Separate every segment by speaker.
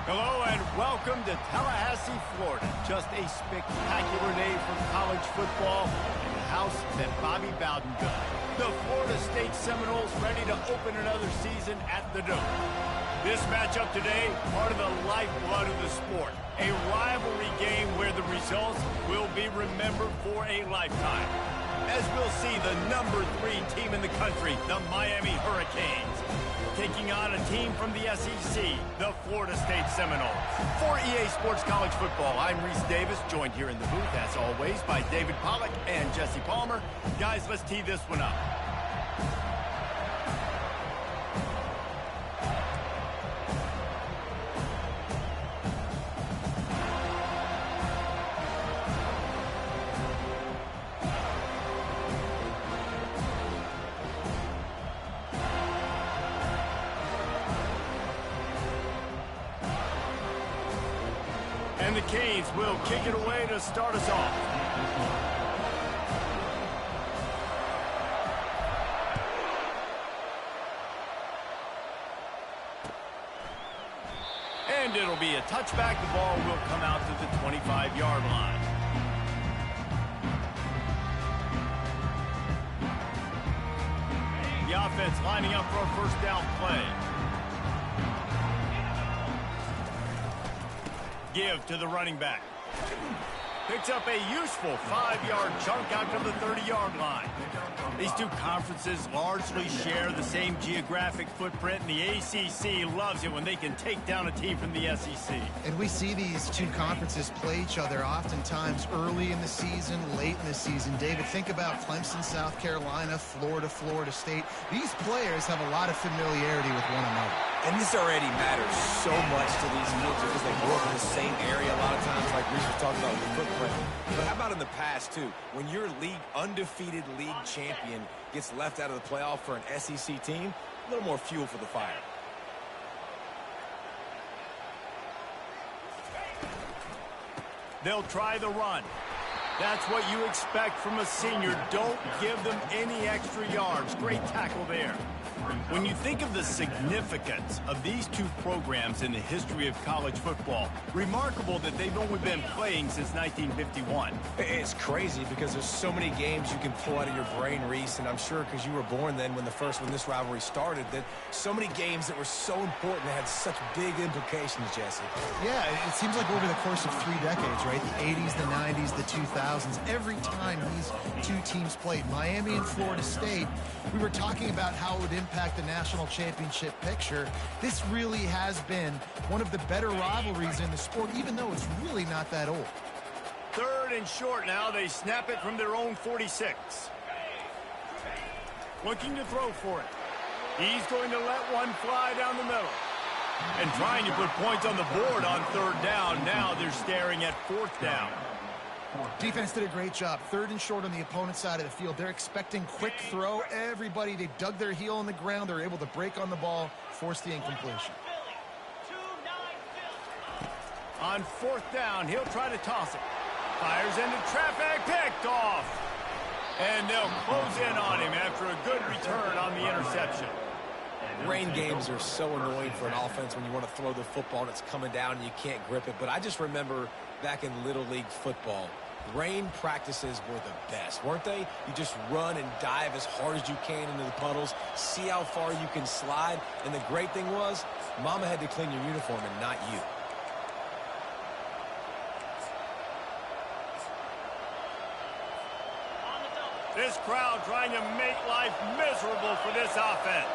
Speaker 1: Hello and welcome to Tallahassee, Florida. Just a spectacular day for college football in the house that Bobby Bowden built. The Florida State Seminoles ready to open another season at the Dome. This matchup today, part of the lifeblood of the sport. A rivalry game where the results will be remembered for a lifetime. As we'll see the number 3 team in the country, the Miami Hurricanes, taking on a team from the SEC, the Florida State Seminoles. For EA Sports College Football, I'm Reese Davis, joined here in the booth, as always, by David Pollack and Jesse Palmer. Guys, let's tee this one up. And the Canes will kick it away to start us off. And it'll be a touchback. The ball will come out to the 25-yard line. The offense lining up for a first down play. Give to the running back. Picks up a useful 5-yard chunk out to the 30-yard line. These two conferences largely share the same geographic footprint, and the ACC loves it when they can take down a team from the SEC.
Speaker 2: And we see these two conferences play each other oftentimes early in the season, late in the season. David, think about Clemson, South Carolina, Florida, Florida State. These players have a lot of familiarity with one another.
Speaker 3: And this already matters so much to these kids because they grew up in the same area a lot of times, like Reese was talking about with the footprint. But how about in the past, too? When your undefeated league champion gets left out of the playoff for an SEC team, a little more fuel for the fire.
Speaker 1: They'll try the run. That's what you expect from a senior. Don't give them any extra yards. Great tackle there. When you think of the significance of these two programs in the history of college football, remarkable that they've only been playing since 1951.
Speaker 3: It's crazy because there's so many games you can pull out of your brain, Reese, and I'm sure because you were born then when this rivalry started, that so many games that were so important that had such big implications, Jesse.
Speaker 2: Yeah, it seems like over the course of 3 decades, right? The 80s, the 90s, the 2000s, every time these two teams played, Miami and Florida State, we were talking about how it would impact the national championship picture. This really has been one of the better rivalries in the sport, even though it's really not that old.
Speaker 1: 3rd and short now. They snap it from their own 46. Looking to throw for it. He's going to let one fly down the middle. And trying to put points on the board on 3rd down. Now they're staring at 4th down.
Speaker 2: Defense did a great job. 3rd and short on the opponent's side of the field. They're expecting quick throw. Everybody, they dug their heel on the ground. They're able to break on the ball, force the incompletion.
Speaker 1: On 4th down, he'll try to toss it. Fires into traffic, picked off. And they'll close in on him after a good return on the interception.
Speaker 3: Rain games are so annoying for an offense when you want to throw the football and it's coming down and you can't grip it. But I just remember back in Little League football, rain practices were the best, weren't they? You just run and dive as hard as you can into the puddles, see how far you can slide. And the great thing was, Mama had to clean your uniform and not you.
Speaker 1: This crowd trying to make life miserable for this offense.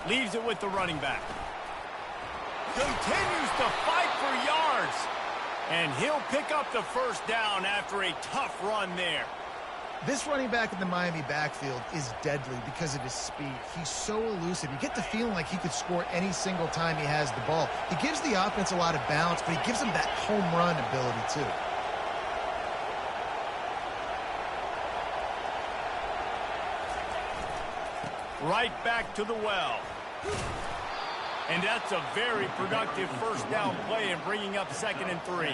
Speaker 1: Leaves it with the running back. Continues to fight for yards. And he'll pick up the first down after a tough run there.
Speaker 2: This running back in the Miami backfield is deadly because of his speed. He's so elusive. You get the feeling like he could score any single time he has the ball. He gives the offense a lot of balance, but he gives them that home run ability too.
Speaker 1: Right back to the well. And that's a very productive first down play and bringing up 2nd and 3.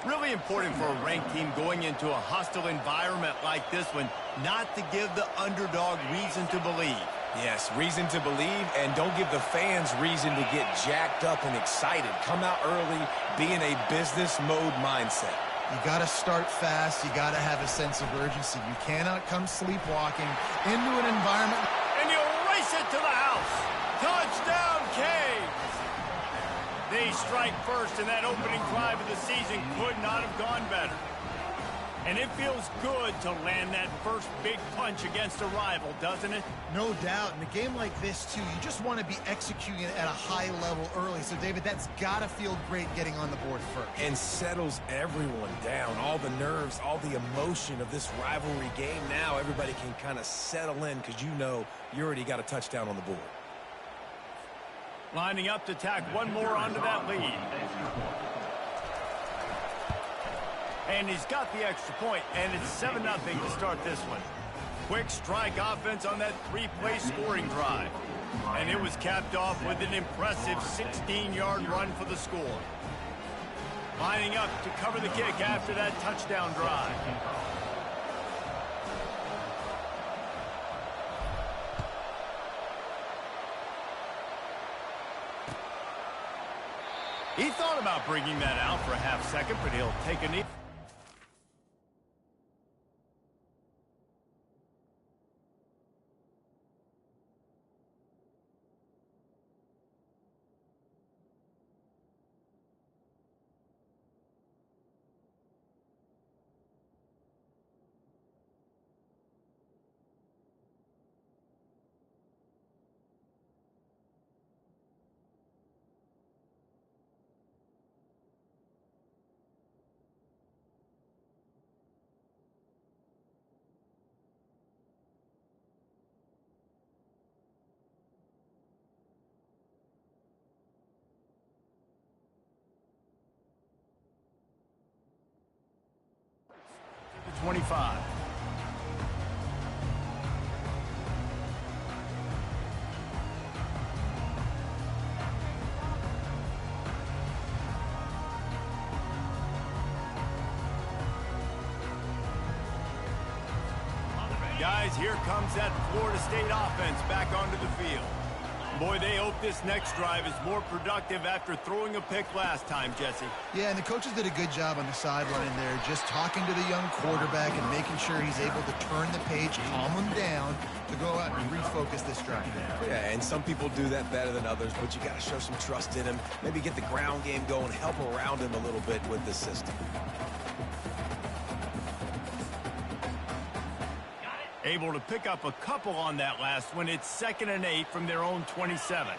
Speaker 1: Really important for a ranked team going into a hostile environment like this one, not to give the underdog reason to believe.
Speaker 3: Yes, reason to believe, and don't give the fans reason to get jacked up and excited. Come out early, be in a business mode mindset.
Speaker 2: You got to start fast. You got to have a sense of urgency. You cannot come sleepwalking into an environment.
Speaker 1: And you race it to the house. Touchdown, Canes. They strike first, and that opening drive of the season could not have gone better. And it feels good to land that first big punch against a rival, doesn't it?
Speaker 2: No doubt. In a game like this, too, you just want to be executing it at a high level early. So, David, that's got to feel great getting on the board first.
Speaker 3: And settles everyone down. All the nerves, all the emotion of this rivalry game. Now everybody can kind of settle in because you know you already got a touchdown on the board.
Speaker 1: Lining up to tack one more onto that lead. And he's got the extra point, and it's 7-0 to start this one. Quick strike offense on that 3-play scoring drive. And it was capped off with an impressive 16-yard run for the score. Lining up to cover the kick after that touchdown drive. He thought about bringing that out for a half second, but he'll take a knee. To 25. Guys, here comes that Florida State offense back onto the field. Boy, they hope this next drive is more productive after throwing a pick last time, Jesse.
Speaker 2: Yeah, and the coaches did a good job on the sideline there, just talking to the young quarterback and making sure he's able to turn the page, calm him down, to go out and refocus this drive.
Speaker 3: Yeah, and some people do that better than others, but you got to show some trust in him. Maybe get the ground game going, help around him a little bit with the system.
Speaker 1: Able to pick up a couple on that last one. It's 2nd and 8 from their own 27.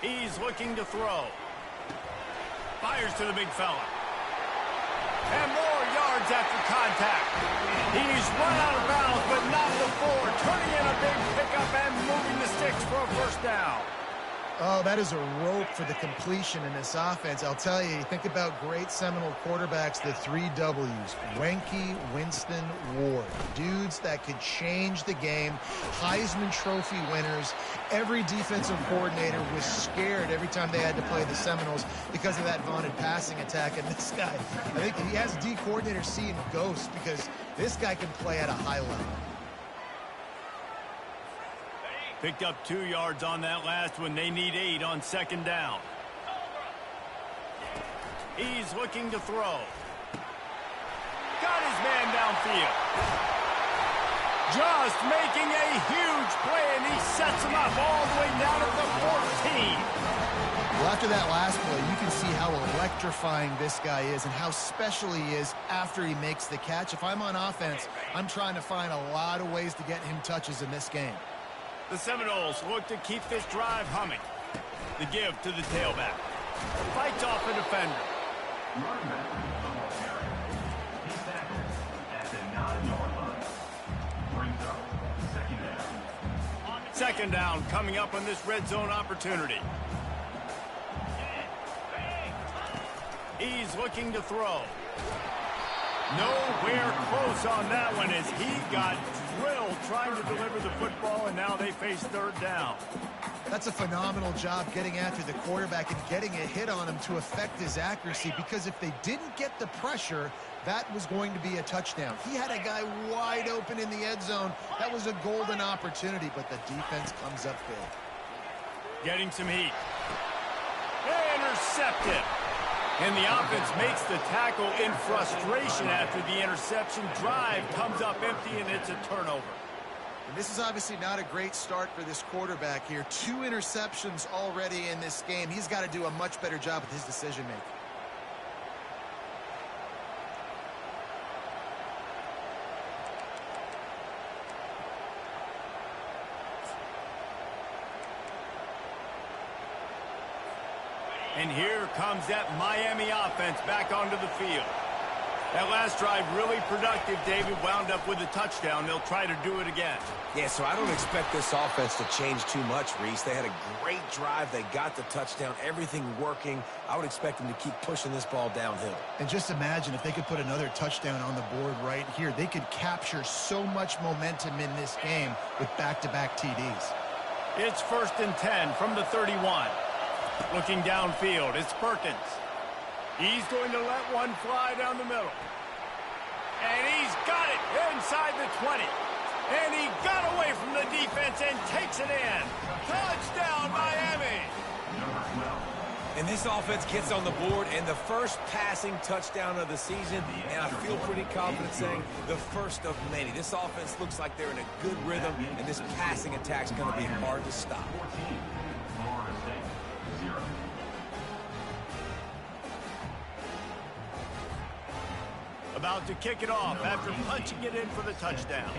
Speaker 1: He's looking to throw. Fires to the big fella. And more yards after contact. He's run out of bounds, but not before. Turning in a big pickup and moving the sticks for a first down.
Speaker 2: Oh, that is a rope for the completion in this offense. I'll tell you, think about great Seminole quarterbacks, the 3 W's. Wenke, Winston, Ward. Dudes that could change the game. Heisman Trophy winners. Every defensive coordinator was scared every time they had to play the Seminoles because of that vaunted passing attack. And this guy, I think he has D coordinator seeing ghosts because this guy can play at a high level.
Speaker 1: Picked up 2 yards on that last one. They need 8 on 2nd down. He's looking to throw. Got his man downfield. Just making a huge play, and he sets him up all the way down at the 14.
Speaker 2: Well, after that last play, you can see how electrifying this guy is and how special he is after he makes the catch. If I'm on offense, I'm trying to find a lot of ways to get him touches in this game.
Speaker 1: The Seminoles look to keep this drive humming. The give to the tailback. Fights off a defender. Second down coming up on this red zone opportunity. He's looking to throw. Nowhere close on that one as he got drilled trying to deliver the football, and now they face third down.
Speaker 2: That's a phenomenal job getting after the quarterback and getting a hit on him to affect his accuracy, because if they didn't get the pressure, that was going to be a touchdown. He had a guy wide open in the end zone. That was a golden opportunity, but the defense comes up big.
Speaker 1: Getting some heat. Intercepted. And the offense makes the tackle in frustration after the interception. Drive comes up empty, and it's a turnover.
Speaker 2: And this is obviously not a great start for this quarterback here. 2 interceptions already in this game. He's got to do a much better job with his decision-making.
Speaker 1: And here comes that Miami offense back onto the field. That last drive really productive, David, wound up with a touchdown. They'll try to do it again.
Speaker 3: Yeah, so I don't expect this offense to change too much, Reese. They had a great drive. They got the touchdown, everything working. I would expect them to keep pushing this ball downhill.
Speaker 2: And just imagine if they could put another touchdown on the board right here. They could capture so much momentum in this game with back-to-back TDs.
Speaker 1: It's 1st and 10 from the 31. Looking downfield, it's Perkins. He's going to let one fly down the middle. And he's got it inside the 20. And he got away from the defense and takes it in. Touchdown, Miami!
Speaker 3: And this offense gets on the board, and the first passing touchdown of the season, and I feel pretty confident saying the first of many. This offense looks like they're in a good rhythm, and this passing attack's going to be hard to stop.
Speaker 1: About to kick it off after punching it in for the touchdown.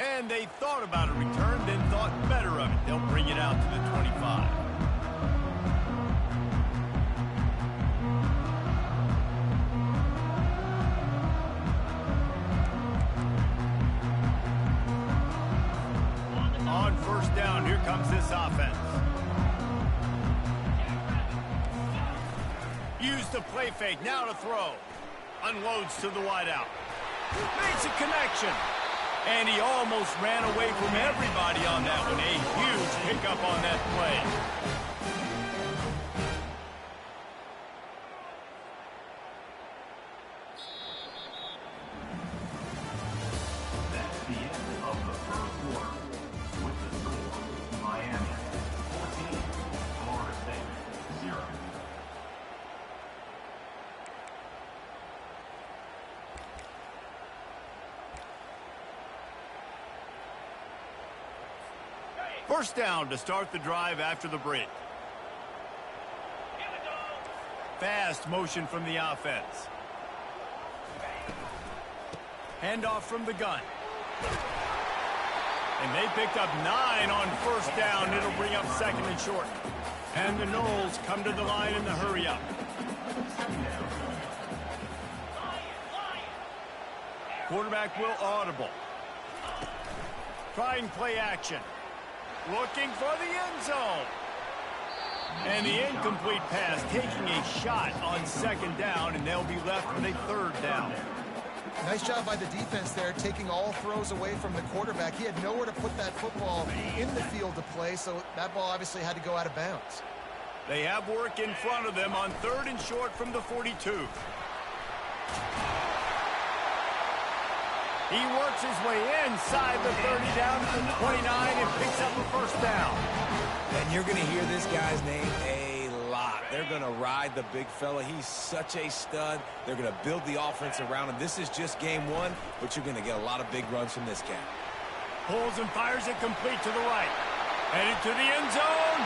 Speaker 1: And they thought about a return, then thought better of it. They'll bring it out to the 25. On first down, here comes this offense. Use the play fake, now to throw. Unloads to the wideout. Makes a connection. And he almost ran away from everybody on that one. A huge pickup on that play. First down to start the drive after the break. Fast motion from the offense. Handoff from the gun. And they picked up 9 on first down. It'll bring up 2nd and short. And the Knowles come to the line in the hurry-up. Quarterback will audible. Trying play action. Looking for the end zone. And the incomplete pass, taking a shot on 2nd down, and they'll be left with a 3rd down.
Speaker 2: Nice job by the defense there, taking all throws away from the quarterback. He had nowhere to put that football in the field to play, so that ball obviously had to go out of bounds.
Speaker 1: They have work in front of them on 3rd and short from the 42. He works his way inside the 30 down to the 29 and picks up a 1st down.
Speaker 3: And you're going to hear this guy's name a lot. They're going to ride the big fella. He's such a stud. They're going to build the offense around him. This is just game 1, but you're going to get a lot of big runs from this cat.
Speaker 1: Pulls and fires it complete to the right. Headed to the end zone.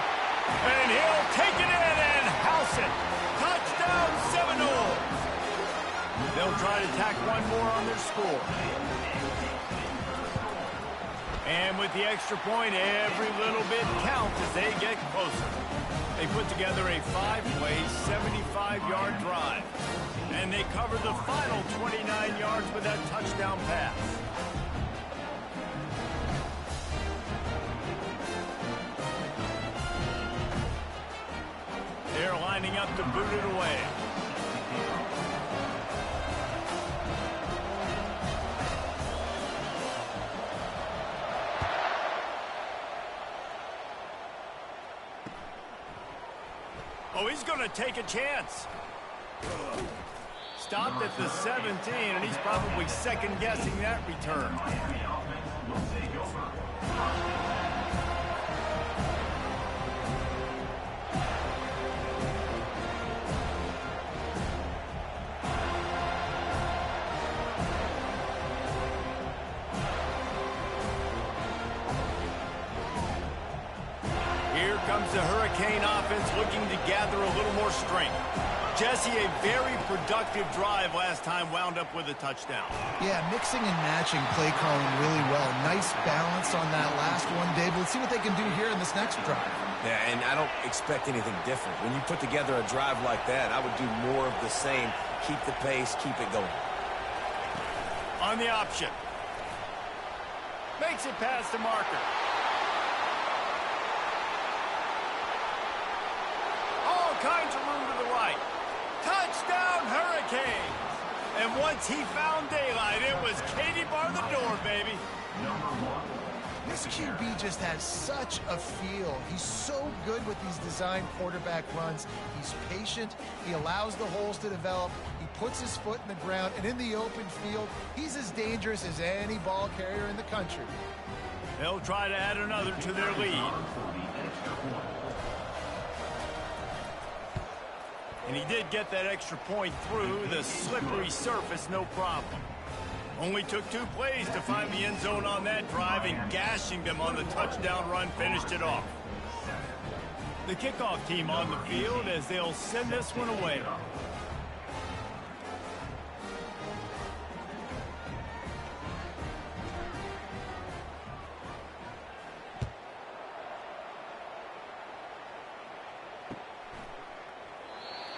Speaker 1: And he'll take it in and house it. Touchdown Seminoles. They'll try to tack one more on their score. And with the extra point, every little bit counts as they get closer. They put together a 5-play, 75-yard drive. And they covered the final 29 yards with that touchdown pass. They're lining up to boot it away. Oh, he's going to take a chance. Stopped at the 17, and he's probably second-guessing that return. Here comes the Hurricane offense looking to gather a little more strength. Jesse, a very productive drive last time wound up with a touchdown.
Speaker 2: Yeah, mixing and matching play calling really well. Nice balance on that last one, Dave. Let's see what they can do here in this next drive.
Speaker 3: Yeah, and I don't expect anything different. When you put together a drive like that, I would do more of the same. Keep the pace, keep it going.
Speaker 1: On the option. Makes it past the marker. All kinds of room to the right. Touchdown, Hurricanes! And once he found daylight, it was Katie bar the door, baby.
Speaker 2: This QB just has such a feel. He's so good with these design quarterback runs. He's patient. He allows the holes to develop. He puts his foot in the ground. And in the open field, he's as dangerous as any ball carrier in the country.
Speaker 1: They'll try to add another to their lead. And he did get that extra point through the slippery surface, no problem. Only took 2 plays to find the end zone on that drive, and gashing them on the touchdown run finished it off. The kickoff team on the field as they'll send this one away.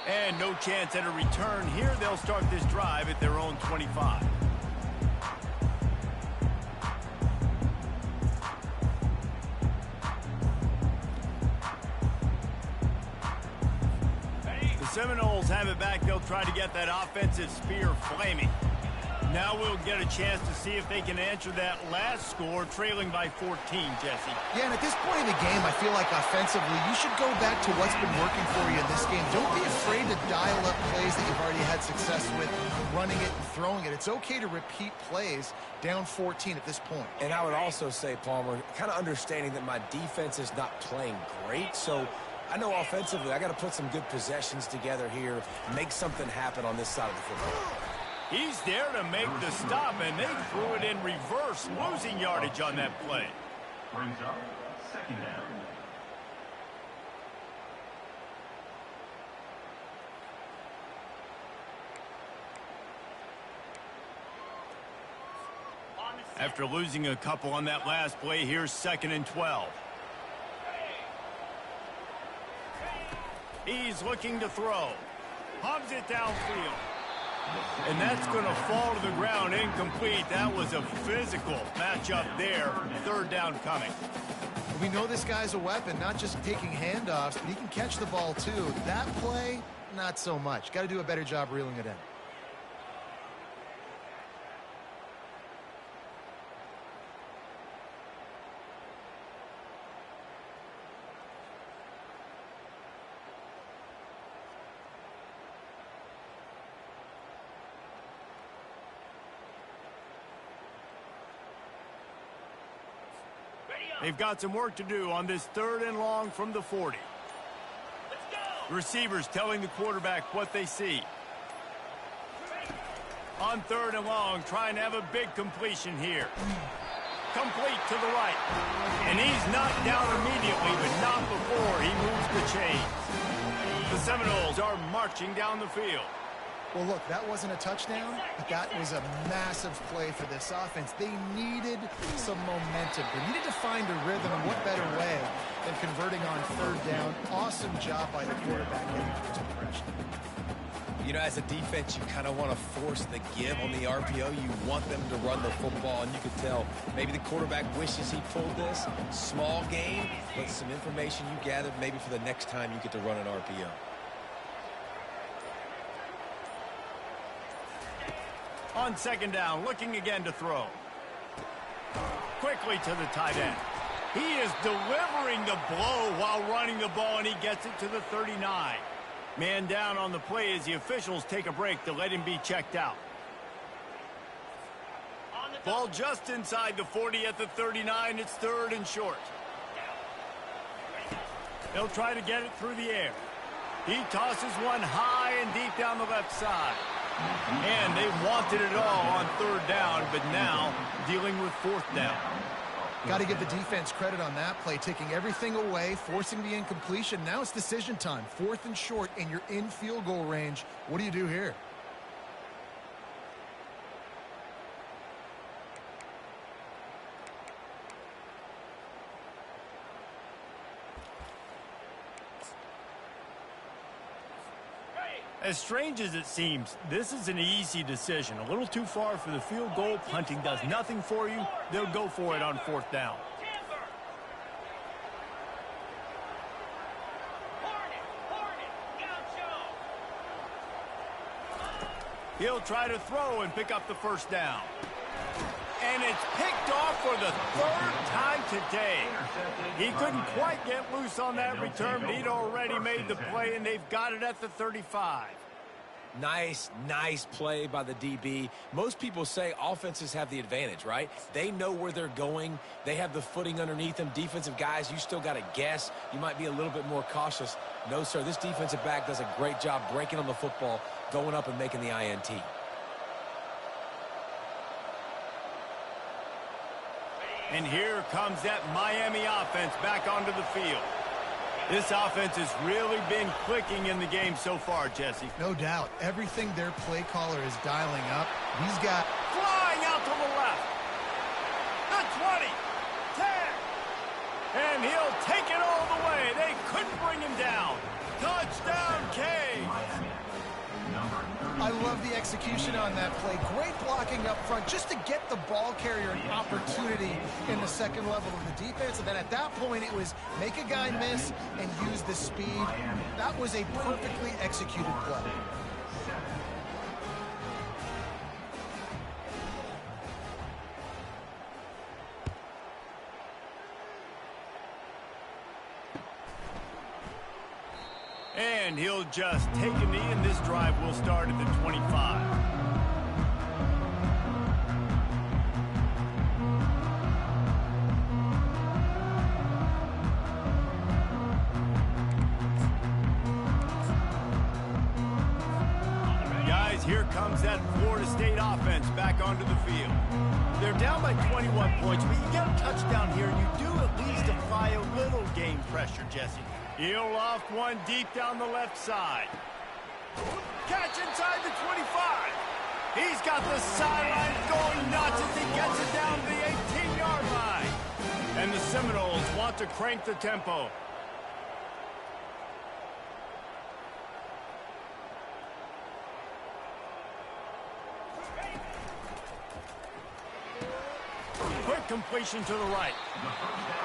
Speaker 1: And no chance at a return here. They'll start this drive at their own 25. The Seminoles have it back. They'll try to get that offensive spear flaming. Now we'll get a chance to see if they can answer that last score, trailing by 14, Jesse.
Speaker 2: Yeah, and at this point in the game, I feel like offensively, you should go back to what's been working for you in this game. Don't be afraid to dial up plays that you've already had success with, running it and throwing it. It's okay to repeat plays down 14 at this point.
Speaker 3: And I would also say, Palmer, kind of understanding that my defense is not playing great, so I know offensively I got to put some good possessions together here, make something happen on this side of the football.
Speaker 1: He's there to make the stop, and they threw it in reverse, losing yardage on that play.
Speaker 4: Brings up second down.
Speaker 1: After losing a couple on that last play, here's 2nd and 12. He's looking to throw. Hubs it downfield. And that's going to fall to the ground incomplete. That was a physical matchup there. 3rd down coming.
Speaker 2: We know this guy's a weapon, not just taking handoffs, but he can catch the ball too. That play, not so much. Got to do a better job reeling it in.
Speaker 1: They've got some work to do on this 3rd and long from the 40. Receivers telling the quarterback what they see. On 3rd and long, trying to have a big completion here. Complete to the right. And he's knocked down immediately, but not before he moves the chains. The Seminoles are marching down the field.
Speaker 2: Well, look, that wasn't a touchdown, but that was a massive play for this offense. They needed some momentum. They needed to find a rhythm, and what better way than converting on third down. Awesome job by the quarterback getting first impression.
Speaker 3: You know, as a defense, you kind of want to force the give on the RPO. You want them to run the football, and you can tell maybe the quarterback wishes he pulled this. Small game, but some information you gathered maybe for the next time you get to run an RPO.
Speaker 1: On second down, looking again to throw. Quickly to the tight end. He is delivering the blow while running the ball, and he gets it to the 39. Man down on the play as the officials take a break to let him be checked out. Ball just inside the 40 at the 39. It's third and short. They'll try to get it through the air. He tosses one high and deep down the left side. And they wanted it all on third down, but now dealing with fourth down.
Speaker 2: Got to give the defense credit on that play, taking everything away, forcing the incompletion. Now it's decision time. Fourth and short, and you're in field goal range. What do you do here?
Speaker 1: As strange as it seems, this is an easy decision. A little too far for the field goal. Punting does nothing for you. They'll go for it on fourth down. He'll try to throw and pick up the first down. And it's picked off for the third time today. He couldn't quite get loose on that return, but he'd already made the play, and they've got it at the 35.
Speaker 3: Nice play by the DB. Most people say offenses have the advantage, right? They know where they're going. They have the footing underneath them. Defensive guys, you still got to guess. You might be a little bit more cautious. No, sir, this defensive back does a great job breaking on the football, going up and making the INT.
Speaker 1: And here comes that Miami offense back onto the field. This offense has really been clicking in the game so far, Jesse.
Speaker 2: No doubt. Everything their play caller is dialing up. He's got...
Speaker 1: Flying out to the left. The 20. 10. And he'll take it all the way. They couldn't bring him down. Touchdown, K.
Speaker 2: I love the execution on that play. Great blocking up front just to get the ball carrier an opportunity in the second level of the defense. And then at that point, it was make a guy miss and use the speed. That was a perfectly executed play.
Speaker 1: And he'll just take a knee, and this drive will start at the 25. Guys, here comes that Florida State offense back onto the field. They're down by 21 points, but you get a touchdown here, and you do at least apply a little game pressure, Jesse. He'll loft one deep down the left side. Catch inside the 25. He's got the sideline going nuts as he gets it down to the 18-yard line. And the Seminoles want to crank the tempo. Quick completion to the right.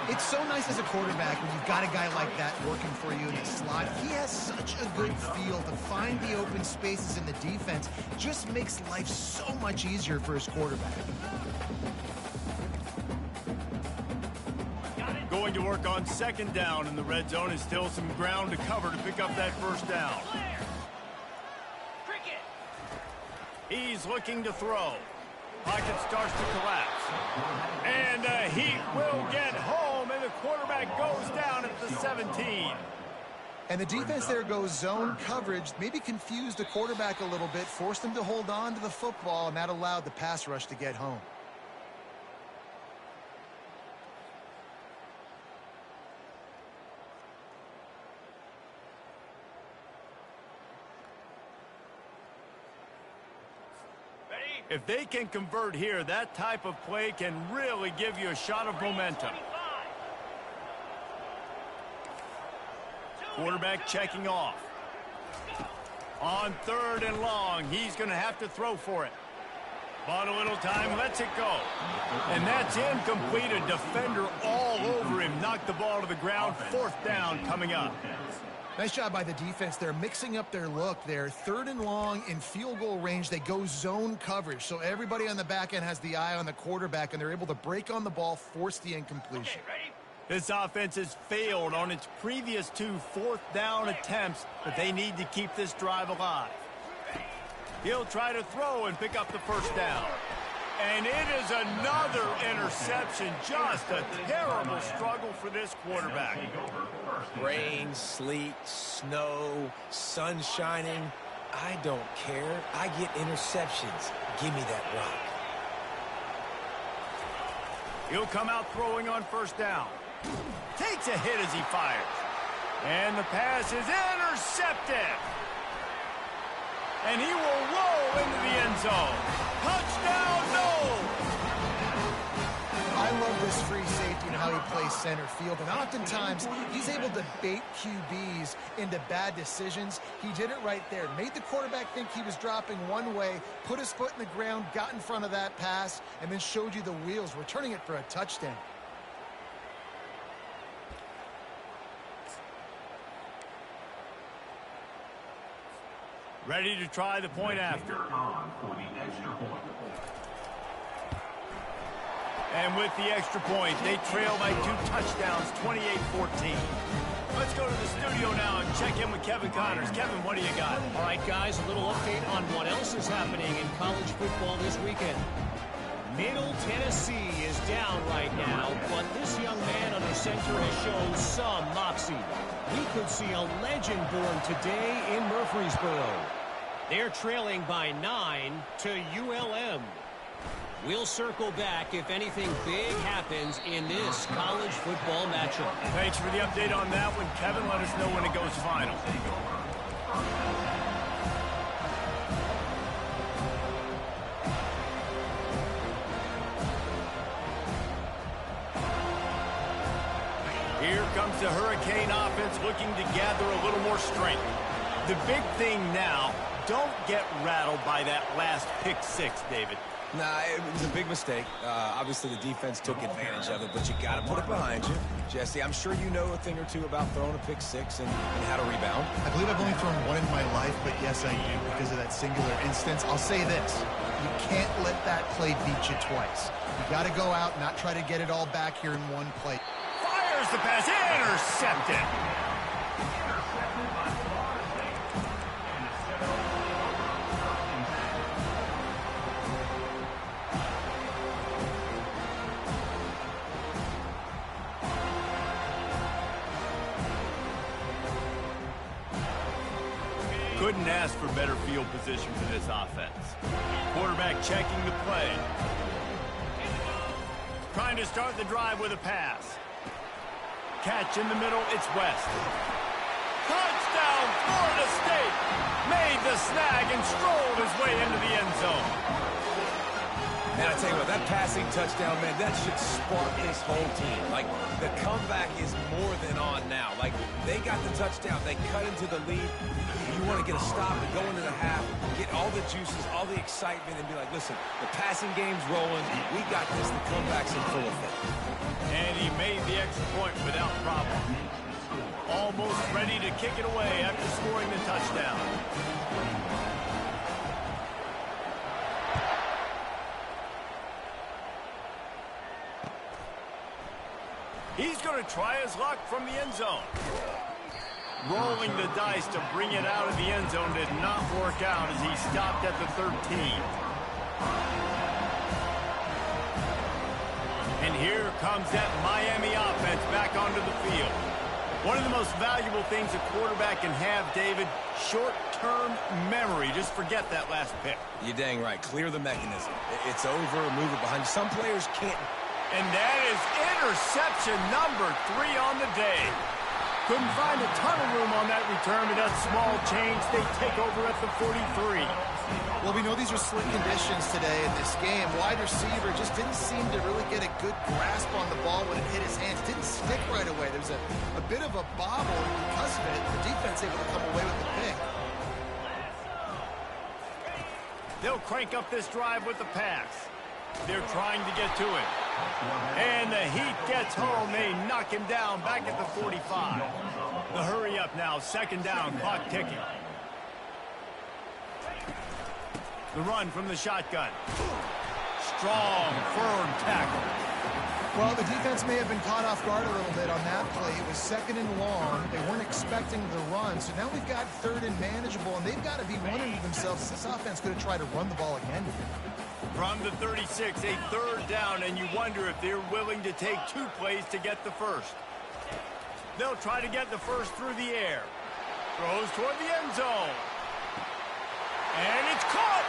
Speaker 2: It's so nice as a quarterback when you've got a guy like that working for you in the slot. He has such a good feel to find the open spaces in the defense. Just makes life so much easier for his quarterback.
Speaker 1: Going to work on second down in the red zone, is still some ground to cover to pick up that first down. He's looking to throw. Pocket starts to collapse. And he will get home, and the quarterback goes down at the 17.
Speaker 2: And the defense there goes zone coverage, maybe confused the quarterback a little bit, forced him to hold on to the football, and that allowed the pass rush to get home.
Speaker 1: If they can convert here, that type of play can really give you a shot of momentum. Quarterback checking off. On 3rd and long, he's going to have to throw for it. Bought a little time, lets it go. And that's incomplete. A defender all over him. Knocked the ball to the ground. 4th down coming up.
Speaker 2: Nice job by the defense. They're mixing up their look. They're 3rd and long in field goal range. They go zone coverage. So everybody on the back end has the eye on the quarterback, and they're able to break on the ball, force the incompletion.
Speaker 1: This offense has failed on its previous 2 4th-down attempts, but they need to keep this drive alive. He'll try to throw and pick up the 1st down. And it is another interception. Just a terrible struggle for this quarterback.
Speaker 3: Rain, sleet, snow, sun shining. I don't care. I get interceptions. Give me that rock.
Speaker 1: He'll come out throwing on 1st down. Takes a hit as he fires. And the pass is intercepted. And he will roll into the end zone. Touchdown, no!
Speaker 2: I love this free safety and how he plays center field. And oftentimes, he's able to bait QBs into bad decisions. He did it right there. Made the quarterback think he was dropping one way, put his foot in the ground, got in front of that pass, and then showed you the wheels, returning it for a touchdown.
Speaker 1: Ready to try the point after. And with the extra point, they trail by 2 touchdowns, 28-14. Let's go to the studio now and check in with Kevin Connors. Kevin, what do you got?
Speaker 5: All right, guys, a little update on what else is happening in college football this weekend. Middle Tennessee is down right now, but this young man under center has shown some moxie. We could see a legend born today in Murfreesboro. They're trailing by 9 to ULM. We'll circle back if anything big happens in this college football matchup.
Speaker 1: Thanks for the update on that one, Kevin. Let us know when it goes final. Here comes the Hurricane offense looking to gather a little more strength. The big thing now, don't get rattled by that last pick 6, David.
Speaker 3: Nah, it was a big mistake. Obviously, the defense took advantage of it, but you got to put it behind you. Jesse, I'm sure you know a thing or two about throwing a pick 6 and how to rebound.
Speaker 2: I believe I've only thrown one in my life, but yes, I do because of that singular instance. I'll say this. You can't let that play beat you twice. You got to go out and not try to get it all back here in one play.
Speaker 1: Fires the pass, intercepted. Couldn't ask for better field position for this offense. Quarterback checking the play. Trying to start the drive with a pass. Catch in the middle, it's West. Touchdown, Florida State! Made the snag and strolled his way into the end zone.
Speaker 3: Man, I tell you what, that passing touchdown, man, that should spark this whole team. Like, the comeback is more than on now. Like, they got the touchdown. They cut into the lead. You want to get a stop and go into the half, get all the juices, all the excitement, and be like, listen, the passing game's rolling. We got this. The comeback's in full effect.
Speaker 1: And he made the extra point without problem. Almost ready to kick it away after scoring the touchdown. He's going to try his luck from the end zone. Rolling the dice to bring it out of the end zone did not work out as he stopped at the 13. And here comes that Miami offense back onto the field. One of the most valuable things a quarterback can have, David, short-term memory. Just forget that last pick.
Speaker 3: You're dang right. Clear the mechanism. It's over. Move it behind you. Some players can't.
Speaker 1: And that is interception number 3 on the day. Couldn't find a ton of room on that return, but that small change, they take over at the 43.
Speaker 2: Well, we know these are slick conditions today in this game. Wide receiver just didn't seem to really get a good grasp on the ball when it hit his hands. Didn't stick right away. There was a bit of a bobble, and because of it, the defense able to come away with the pick.
Speaker 1: They'll crank up this drive with the pass. They're trying to get to it. And the heat gets home. They knock him down back at the 45. The hurry up now. Second down. Clock ticking. The run from the shotgun. Strong, firm tackle.
Speaker 2: Well, the defense may have been caught off guard a little bit on that play. It was second and long. They weren't expecting the run. So now we've got third and manageable, and they've got to be wondering to themselves, this offense could have tried to run the ball again.
Speaker 1: From the 36, a third down, and you wonder if they're willing to take 2 plays to get the first. They'll try to get the first through the air. Throws toward the end zone. And it's caught!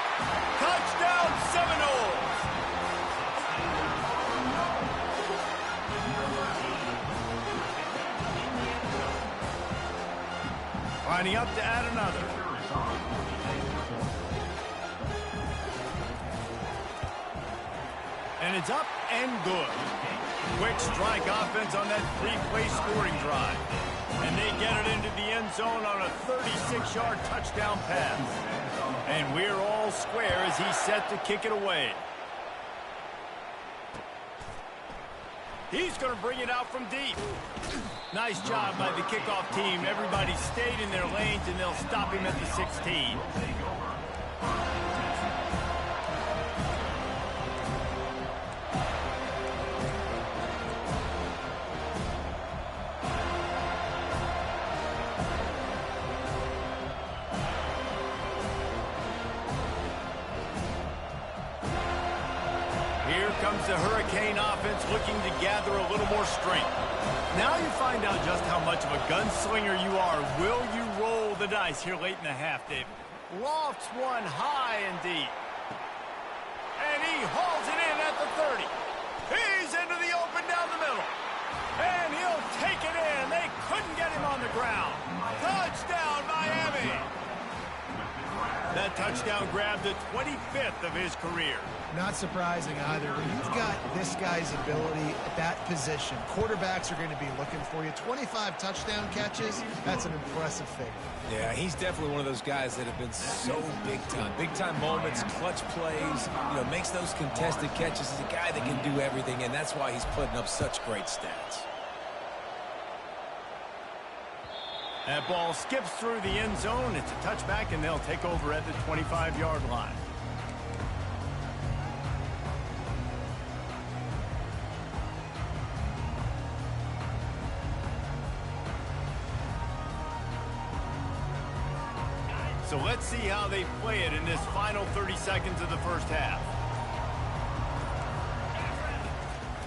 Speaker 1: Touchdown, Seminoles! Lining up to add another. And it's up and good. Quick strike offense on that 3-play scoring drive. And they get it into the end zone on a 36-yard touchdown pass. And we're all square as he's set to kick it away. He's going to bring it out from deep. Nice job by the kickoff team. Everybody stayed in their lanes, and they'll stop him at the 16. Here comes the Hurricane offense looking to gather a little more strength. Now you find out just how much of a gunslinger you are. Will you roll the dice here late in the half, David? Lofts one high and deep. And he hauls it in at the 30. He's into the open down the middle. And he'll take it in. They couldn't get him on the ground. Touchdown, Miami. That touchdown grabbed the 25th of his career.
Speaker 2: Not surprising either. When you've got this guy's ability at that position, quarterbacks are going to be looking for you. 25 touchdown catches, that's an impressive figure.
Speaker 3: Yeah, he's definitely one of those guys that have been so big time. Big time moments, clutch plays, makes those contested catches. He's a guy that can do everything, and that's why he's putting up such great stats.
Speaker 1: That ball skips through the end zone. It's a touchback, and they'll take over at the 25-yard line. So let's see how they play it in this final 30 seconds of the first half.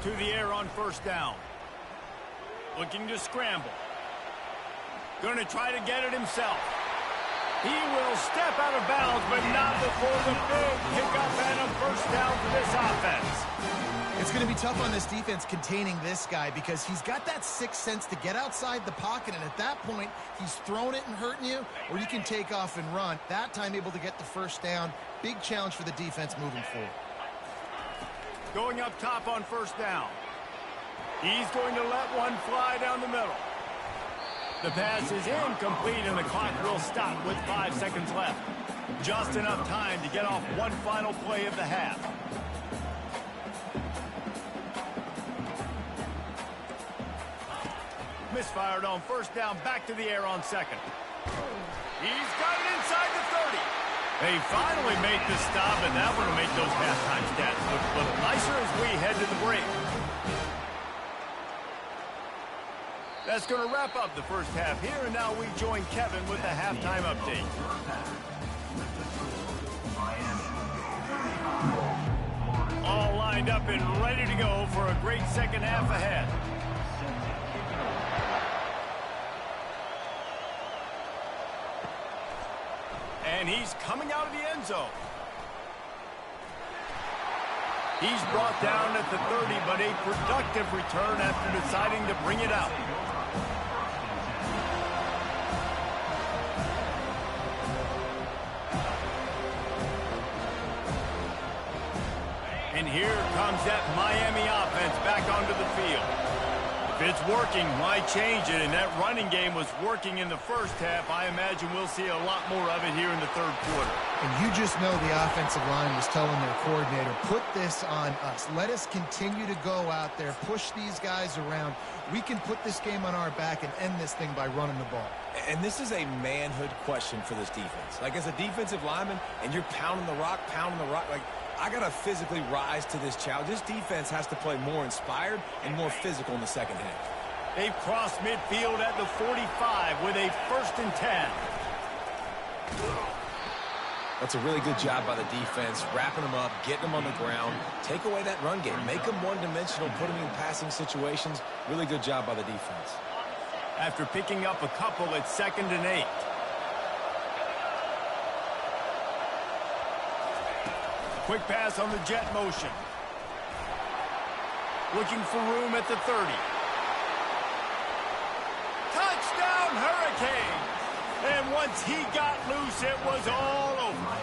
Speaker 1: To the air on first down. Looking to scramble. Going to try to get it himself. He will step out of bounds, but not before the big pickup and a first down for this offense.
Speaker 2: It's going to be tough on this defense containing this guy because he's got that sixth sense to get outside the pocket, and at that point, he's throwing it and hurting you, or you can take off and run. That time able to get the first down. Big challenge for the defense moving forward.
Speaker 1: Going up top on first down. He's going to let one fly down the middle. The pass is incomplete, and the clock will stop with 5 seconds left. Just enough time to get off one final play of the half. Misfired on first down, back to the air on second. He's got it inside the 30. They finally make the stop, and that one will make those halftime stats look a little nicer as we head to the break. That's going to wrap up the first half here, and now we join Kevin with the halftime update. All lined up and ready to go for a great second half ahead. And he's coming out of the end zone. He's brought down at the 30, but a productive return after deciding to bring it out. here comes that Miami offense back onto the field. If it's working, why change it? And that running game was working in the first half. I imagine we'll see a lot more of it here in the third quarter.
Speaker 2: And you just know the offensive line was telling their coordinator, put this on us. Let us continue to go out there, push these guys around. We can put this game on our back and end this thing by running the ball.
Speaker 3: And this is a manhood question for this defense. Like, as a defensive lineman, and you're pounding the rock, like, I got to physically rise to this challenge. This defense has to play more inspired and more physical in the second half.
Speaker 1: They've crossed midfield at the 45 with a 1st and 10.
Speaker 3: That's a really good job by the defense, wrapping them up, getting them on the ground. Take away that run game. Make them one-dimensional, put them in passing situations. Really good job by the defense.
Speaker 1: After picking up a couple, it's 2nd and 8. Quick pass on the jet motion. Looking for room at the 30. Touchdown, Hurricanes! And once he got loose, it was all over.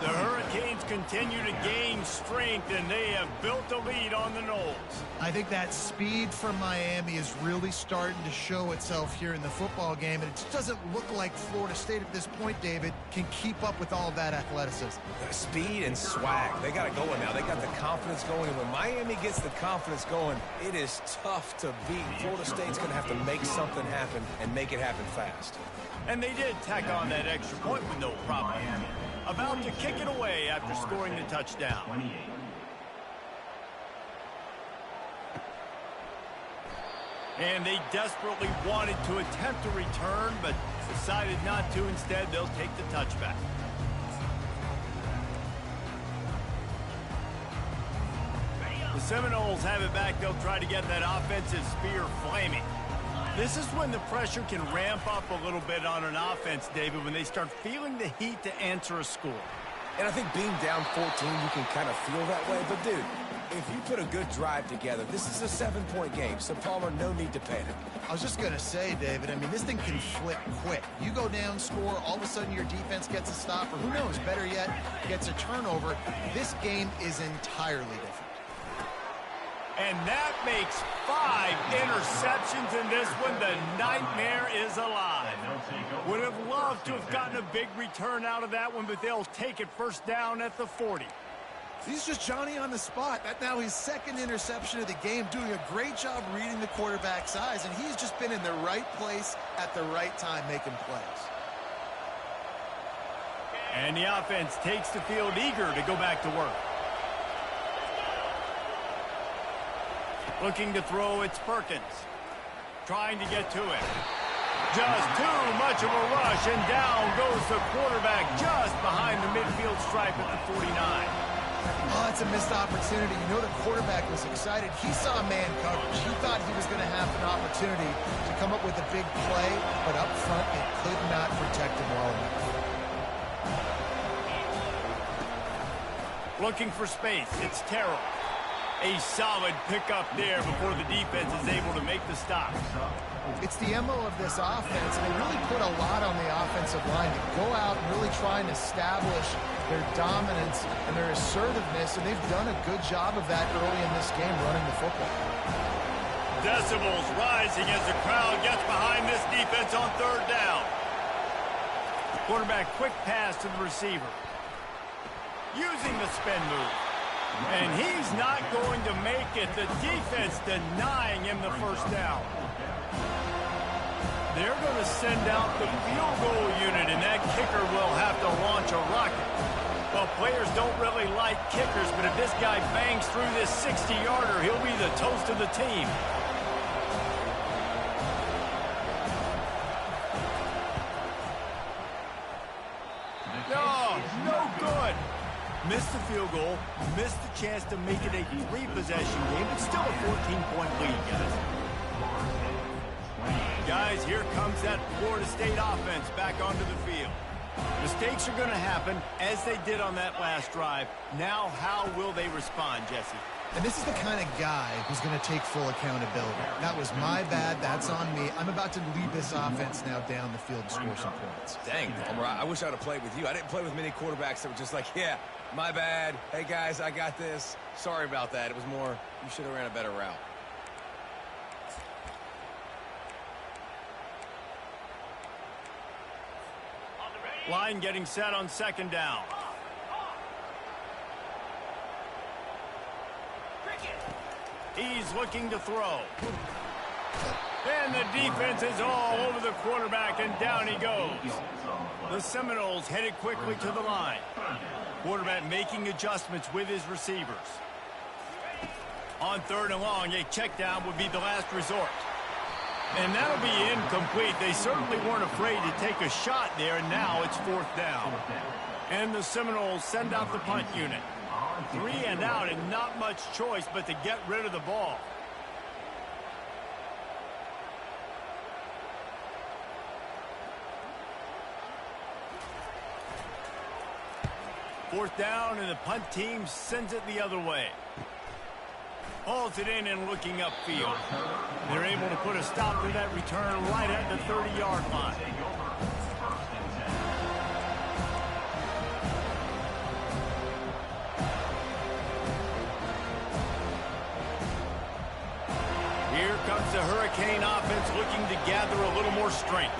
Speaker 1: The Hurricanes continue to gain strength, and they have built a lead on the Noles.
Speaker 2: I think that speed from Miami is really starting to show itself here in the football game, and it just doesn't look like Florida State at this point, David, can keep up with all of that athleticism.
Speaker 3: Speed and swag. They got it going now. They got the confidence going, and when Miami gets the confidence going, it is tough to beat. Florida State's going to have to make something happen and make it happen fast.
Speaker 1: And they did tack on that extra point with no problem. About to kick it away after scoring the touchdown. And they desperately wanted to attempt a return, but decided not to. Instead, they'll take the touchback. The Seminoles have it back. They'll try to get that offensive spear flaming. This is when the pressure can ramp up a little bit on an offense, David, when they start feeling the heat to answer a score.
Speaker 3: And I think being down 14, you can kind of feel that way. But, dude, if you put a good drive together, this is a 7-point game. So, Palmer, no need to panic.
Speaker 2: I was just going to say, David, I mean, this thing can flip quick. You go down, score, all of a sudden your defense gets a stop, or who knows, better yet, gets a turnover. This game is entirely different.
Speaker 1: And that makes 5 interceptions in this one. The nightmare is alive. Would have loved to have gotten a big return out of that one, but they'll take it 1st down at the 40.
Speaker 2: He's just Johnny on the spot. That now his 2nd interception of the game, doing a great job reading the quarterback's eyes, and he's just been in the right place at the right time making plays.
Speaker 1: And the offense takes the field eager to go back to work. Looking to throw, it's Perkins. Trying to get to it. Just too much of a rush, and down goes the quarterback just behind the midfield stripe at the 49.
Speaker 2: Oh, it's a missed opportunity. You know the quarterback was excited. He saw man coverage. He thought he was going to have an opportunity to come up with a big play, but up front, they could not protect him well enough.
Speaker 1: Looking for space, it's Terrell. A solid pickup there before the defense is able to make the stop.
Speaker 2: It's the MO of this offense, and they really put a lot on the offensive line to go out and really try and establish their dominance and their assertiveness, and they've done a good job of that early in this game running the football.
Speaker 1: Decibels rising as the crowd gets behind this defense on 3rd down. Quarterback quick pass to the receiver. Using the spin move. And he's not going to make it. The defense denying him the 1st down. They're going to send out the field goal unit, and that kicker will have to launch a rocket. Well, players don't really like kickers, but if this guy bangs through this 60-yarder, he'll be the toast of the team. Oh, no good. Missed the field goal, missed the chance to make it a 3-possession game, but still a 14-point lead, guys. Guys, here comes that Florida State offense back onto the field. Mistakes are going to happen, as they did on that last drive. Now, how will they respond, Jesse?
Speaker 2: And this is the kind of guy who's going to take full accountability. That was my bad. That's on me. I'm about to lead this offense now down the field and score some points.
Speaker 3: Dang, Palmer, I wish I would have played with you. I didn't play with many quarterbacks that were just like, yeah, my bad. Hey, guys, I got this. Sorry about that. It was more, you should have ran a better route.
Speaker 1: Line getting set on second down. He's looking to throw. And the defense is all over the quarterback, and down he goes. The Seminoles headed quickly to the line. Quarterback making adjustments with his receivers. On third and long, a check down would be the last resort. And that'll be incomplete. They certainly weren't afraid to take a shot there, and now it's fourth down. And the Seminoles send out the punt unit. 3 and out, and not much choice but to get rid of the ball. Fourth down, and the punt team sends it the other way. Hauls it in and looking upfield. They're able to put a stop to that return right at the 30-yard line. Here comes the Hurricane offense looking to gather a little more strength.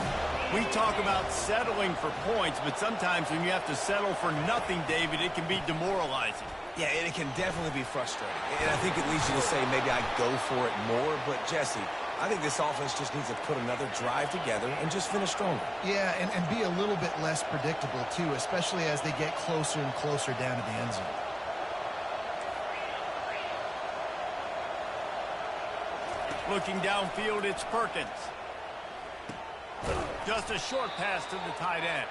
Speaker 1: We talk about settling for points, but sometimes when you have to settle for nothing, David, it can be demoralizing.
Speaker 3: Yeah, and it can definitely be frustrating. And I think it leads you to say maybe I'd go for it more. But, Jesse, I think this offense just needs to put another drive together and just finish stronger.
Speaker 2: Yeah, and be a little bit less predictable, too, especially as they get closer and closer down to the end zone.
Speaker 1: Looking downfield, it's Perkins. Just a short pass to the tight end.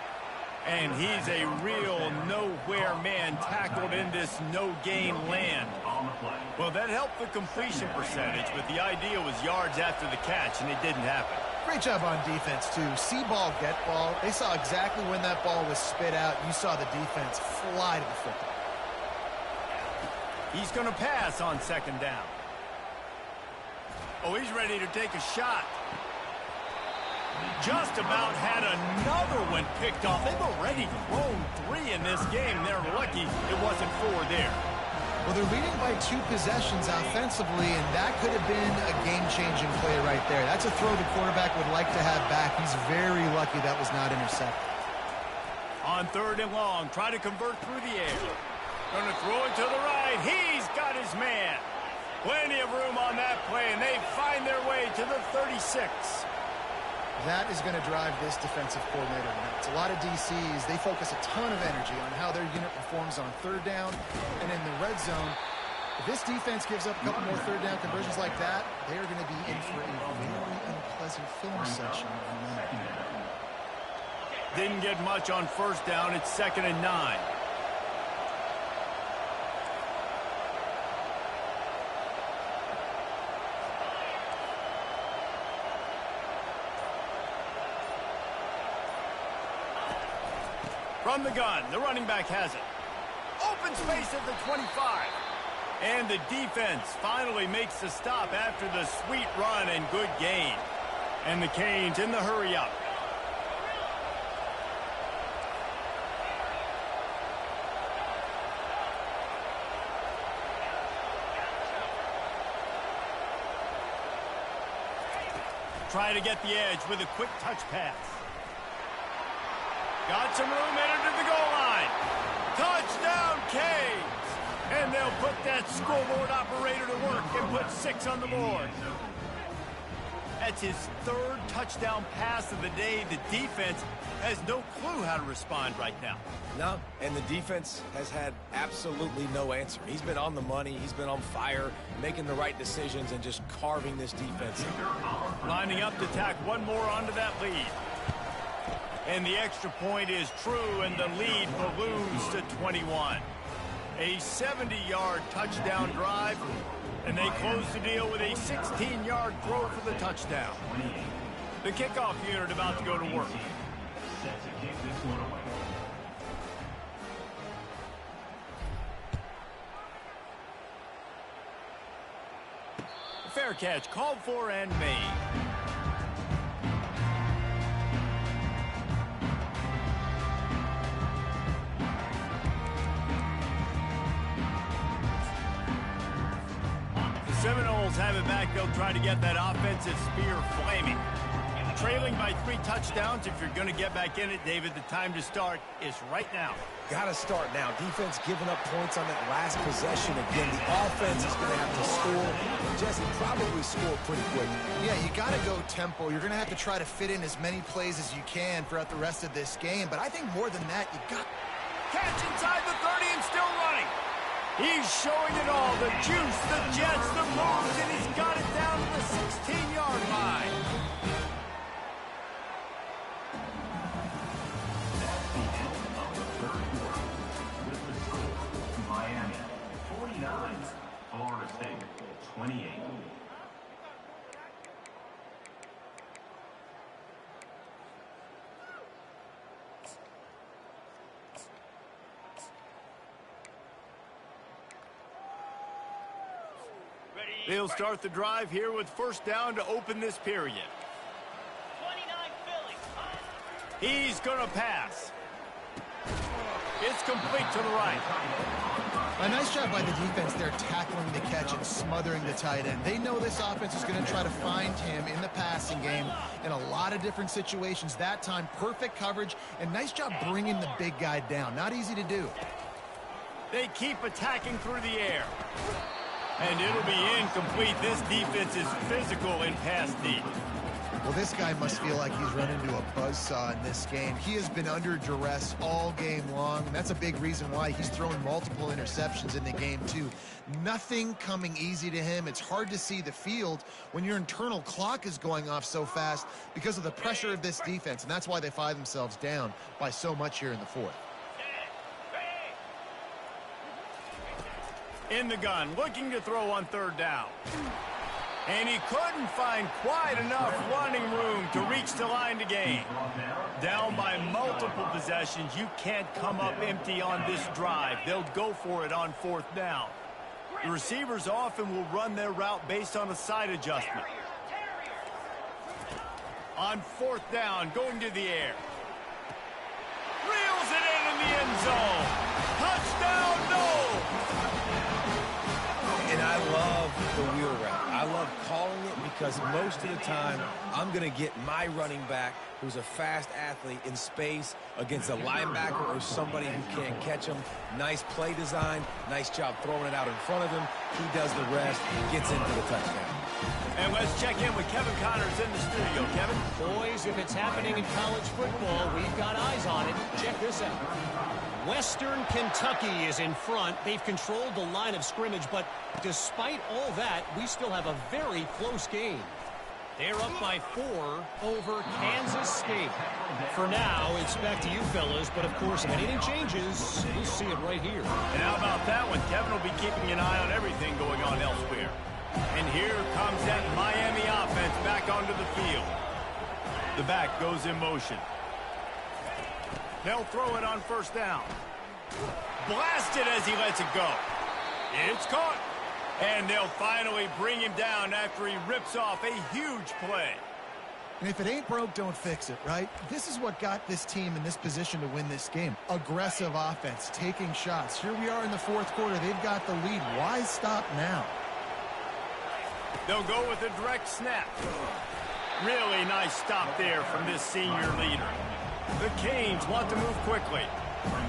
Speaker 1: And he's a real nowhere man tackled in this no-gain land. Well, that helped the completion percentage, but the idea was yards after the catch, and it didn't happen.
Speaker 2: Great job on defense, too. See ball, get ball. They saw exactly when that ball was spit out. You saw the defense fly to the football.
Speaker 1: He's going to pass on second down. Oh, he's ready to take a shot. Just about had another one picked off. They've already thrown 3 in this game. They're lucky it wasn't 4 there.
Speaker 2: Well, they're leading by 2 possessions offensively, and that could have been a game-changing play right there. That's a throw the quarterback would like to have back. He's very lucky that was not intercepted.
Speaker 1: On third and long, try to convert through the air. Going to throw it to the right. He's got his man. Plenty of room on that play, and they find their way to the 36.
Speaker 2: That is going to drive this defensive coordinator nuts. A lot of DCs, they focus a ton of energy on how their unit performs on third down and in the red zone. If this defense gives up a couple more third down conversions like that, they are going to be in for a very unpleasant film session.
Speaker 1: Didn't get much on first down. It's 2nd and 9. From the gun, the running back has it. Open space at the 25. And the defense finally makes the stop after the sweet run and good gain. And the Canes in the hurry-up. Try to get the edge with a quick touch pass. Got some room, entered the goal line. Touchdown, Canes! And they'll put that scoreboard operator to work and put 6 on the board. That's his 3rd touchdown pass of the day. The defense has no clue how to respond right now.
Speaker 3: No, and the defense has had absolutely no answer. He's been on the money. He's been on fire, making the right decisions and just carving this defense.
Speaker 1: Lining up to tack one more onto that lead. And the extra point is true, and the lead balloons to 21. A 70-yard touchdown drive, and they close the deal with a 16-yard throw for the touchdown. The kickoff unit about to go to work. Fair catch, called for and made. The Seminoles have it back. They'll try to get that offensive spear flaming. Trailing by 3 touchdowns. If you're going to get back in it, David, the time to start is right now.
Speaker 3: Got to start now. Defense giving up points on that last possession. Again, the offense is going to have to score. And Jesse, probably score pretty quick.
Speaker 2: Yeah, you got to go tempo. You're going to have to try to fit in as many plays as you can throughout the rest of this game. But I think more than that, you got...
Speaker 1: Catch inside the 30 and still running. He's showing it all. The juice, the jets, the moves, and he's got it down to the 16-yard line.
Speaker 4: Miami, 49. Florida State, 28.
Speaker 1: They'll start the drive here with first down to open this period.
Speaker 5: 29 Philly.
Speaker 1: He's going to pass. It's complete to the right.
Speaker 2: A nice job by the defense there tackling the catch and smothering the tight end. They know this offense is going to try to find him in the passing game in a lot of different situations. That time, perfect coverage, and nice job bringing the big guy down. Not easy to do.
Speaker 1: They keep attacking through the air. And it'll be incomplete. This defense is physical in pass deep.
Speaker 2: Well, this guy must feel like he's run into a buzzsaw in this game. He has been under duress all game long, and that's a big reason why he's thrown multiple interceptions in the game, too. Nothing coming easy to him. It's hard to see the field when your internal clock is going off so fast because of the pressure of this defense, and that's why they find themselves down by so much here in the fourth.
Speaker 1: In the gun, looking to throw on third down. And he couldn't find quite enough running room to reach the line to gain. Down by multiple possessions, you can't come up empty on this drive. They'll go for it on fourth down. The receivers often will run their route based on a side adjustment. On fourth down, going to the air. Reels it in the end zone. Touchdown, no!
Speaker 3: And I love the wheel route. I love calling it because most of the time I'm going to get my running back, who's a fast athlete, in space against a linebacker or somebody who can't catch him. Nice play design. Nice job throwing it out in front of him. He does the rest. He gets into the touchdown.
Speaker 1: And let's check in with Kevin Connors in the studio. Kevin?
Speaker 5: Boys, if it's happening in college football, we've got eyes on it. Check this out. Western Kentucky is in front. They've controlled the line of scrimmage, but despite all that, we still have a very close game. They're up by 4 over Kansas State. For now, it's back to you fellas, but of course, if anything changes, we'll see it right here.
Speaker 1: And how about that one? Kevin will be keeping an eye on everything going on elsewhere. And here comes that Miami offense back onto the field. The back goes in motion. They'll throw it on first down. Blasted as he lets it go. It's caught. And they'll finally bring him down after he rips off a huge play.
Speaker 2: And if it ain't broke, don't fix it, right? This is what got this team in this position to win this game. Aggressive offense, taking shots. Here we are in the fourth quarter. They've got the lead. Why stop now?
Speaker 1: They'll go with a direct snap. Really nice stop there from this senior leader. The Canes want to move quickly.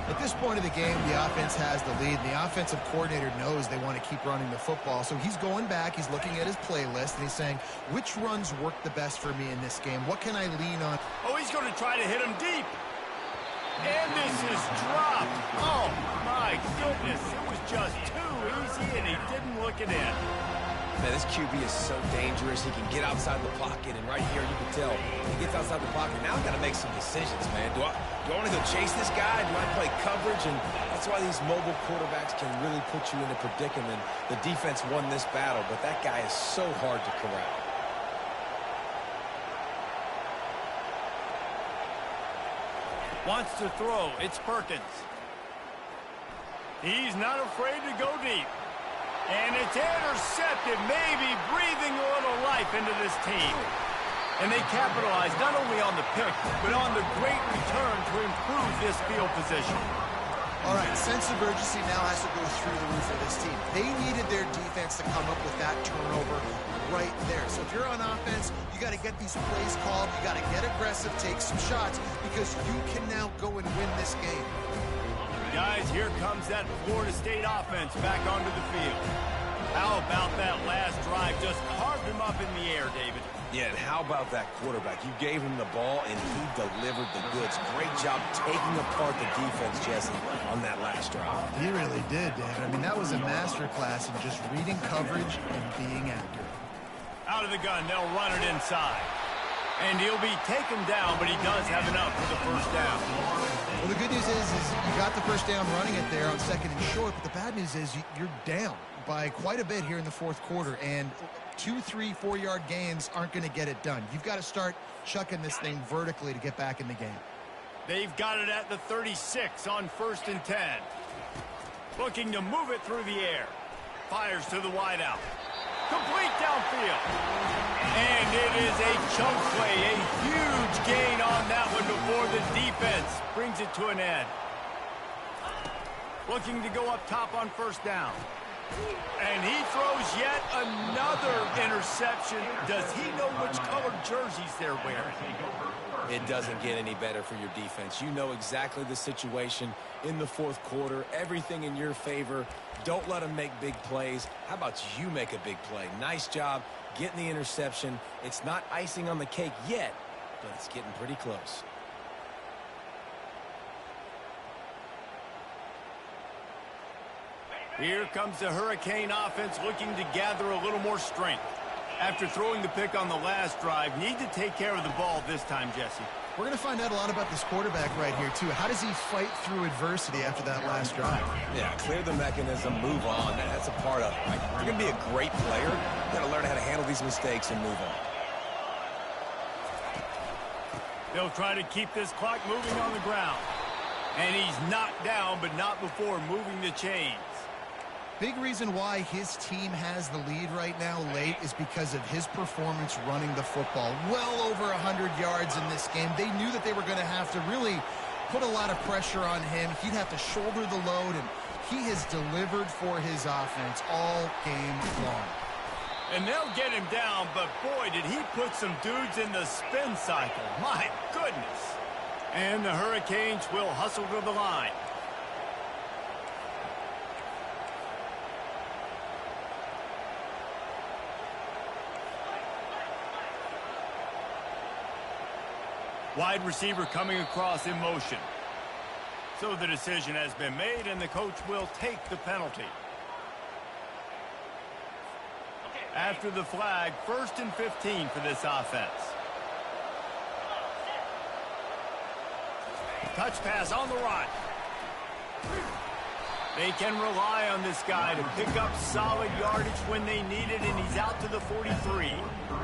Speaker 2: At this point of the game, the offense has the lead. And the offensive coordinator knows they want to keep running the football. So he's going back, he's looking at his playlist, and he's saying, which runs work the best for me in this game? What can I lean on?
Speaker 1: Oh, he's going to try to hit him deep. And this is dropped. Oh, my goodness. It was just too easy, and he didn't look it in.
Speaker 3: Man, this QB is so dangerous. He can get outside the pocket, and right here you can tell he gets outside the pocket. Now I've got to make some decisions, man. Do I want to go chase this guy? Do I play coverage? And that's why these mobile quarterbacks can really put you in a predicament. The defense won this battle, but that guy is so hard to corral.
Speaker 1: Wants to throw. It's Perkins. He's not afraid to go deep. And it's intercepted, maybe breathing a little life into this team. And they capitalized not only on the pick, but on the great return to improve this field position.
Speaker 2: All right, sense of urgency now has to go through the roof of this team. They needed their defense to come up with that turnover right there. So if you're on offense, you got to get these plays called. You got to get aggressive, take some shots, because you can now go and win this game.
Speaker 1: Guys, here comes that Florida State offense back onto the field. How about that last drive? Just carved him up in the air, David.
Speaker 3: Yeah, and how about that quarterback? You gave him the ball, and he delivered the goods. Great job taking apart the defense, Jesse, on that last drive.
Speaker 2: He really did, David. I mean, that was a masterclass in just reading coverage and being accurate.
Speaker 1: Out of the gun, they'll run it inside. And he'll be taken down, but he does have enough for the first down.
Speaker 2: Well, the good news is you got the first down running it there on 2nd and short, but the bad news is you're down by quite a bit here in the 4th quarter, and 2, 3, 4-yard gains aren't going to get it done. You've got to start chucking this thing vertically to get back in the game.
Speaker 1: They've got it at the 36 on 1st and 10. Looking to move it through the air. Fires to the wideout. Complete downfield. And it is a chunk play, a huge gain on that one before the defense brings it to an end. Looking to go up top on 1st down. And he throws yet another interception. Does he know which colored jerseys they're wearing?
Speaker 3: It doesn't get any better for your defense. You know exactly the situation in the 4th quarter. Everything in your favor. Don't let them make big plays. How about you make a big play? Nice job getting the interception. It's not icing on the cake yet, but it's getting pretty close.
Speaker 1: Here comes the Hurricane offense looking to gather a little more strength. After throwing the pick on the last drive, need to take care of the ball this time, Jesse.
Speaker 2: We're going to find out a lot about this quarterback right here, too. How does he fight through adversity after that last drive?
Speaker 3: Yeah, clear the mechanism, move on. That's a part of it. Right? If you're going to be a great player, you got to learn how to handle these mistakes and move on.
Speaker 1: They'll try to keep this clock moving on the ground. And he's knocked down, but not before moving the chains.
Speaker 2: Big reason why his team has the lead right now late is because of his performance running the football. Well over 100 yards in this game. They knew that they were going to have to really put a lot of pressure on him. He'd have to shoulder the load, and he has delivered for his offense all game long.
Speaker 1: And they'll get him down, but boy, did he put some dudes in the spin cycle. My goodness. And the Hurricanes will hustle to the line. Wide receiver coming across in motion. So the decision has been made, and the coach will take the penalty. After the flag, 1st and 15 for this offense. Touch pass on the run. They can rely on this guy to pick up solid yardage when they need it, and he's out to the 43.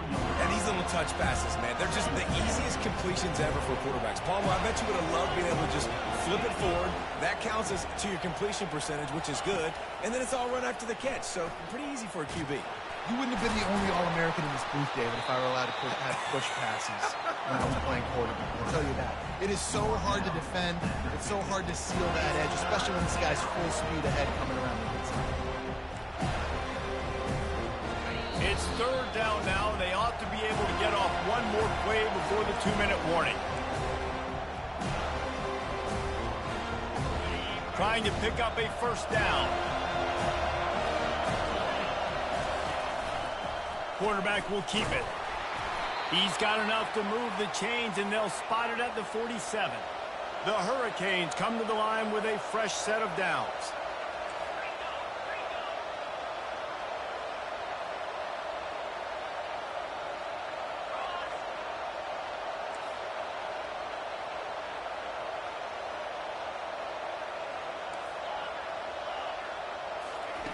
Speaker 3: And these little touch passes, man, they're just the easiest completions ever for quarterbacks. Palmer, I bet you would have loved being able to just flip it forward. That counts as to your completion percentage, which is good. And then it's all run after the catch, so pretty easy for a QB.
Speaker 2: You wouldn't have been the only All-American in this booth, David, if I were allowed to have push passes when I was playing quarterback. I'll tell you that. It is so hard to defend. It's so hard to seal that edge, especially when this guy's full speed ahead coming around the inside.
Speaker 1: It's 3rd down now, and they ought to be able to get off one more play before the 2-minute warning. Trying to pick up a 1st down. Quarterback will keep it. He's got enough to move the chains, and they'll spot it at the 47. The Hurricanes come to the line with a fresh set of downs.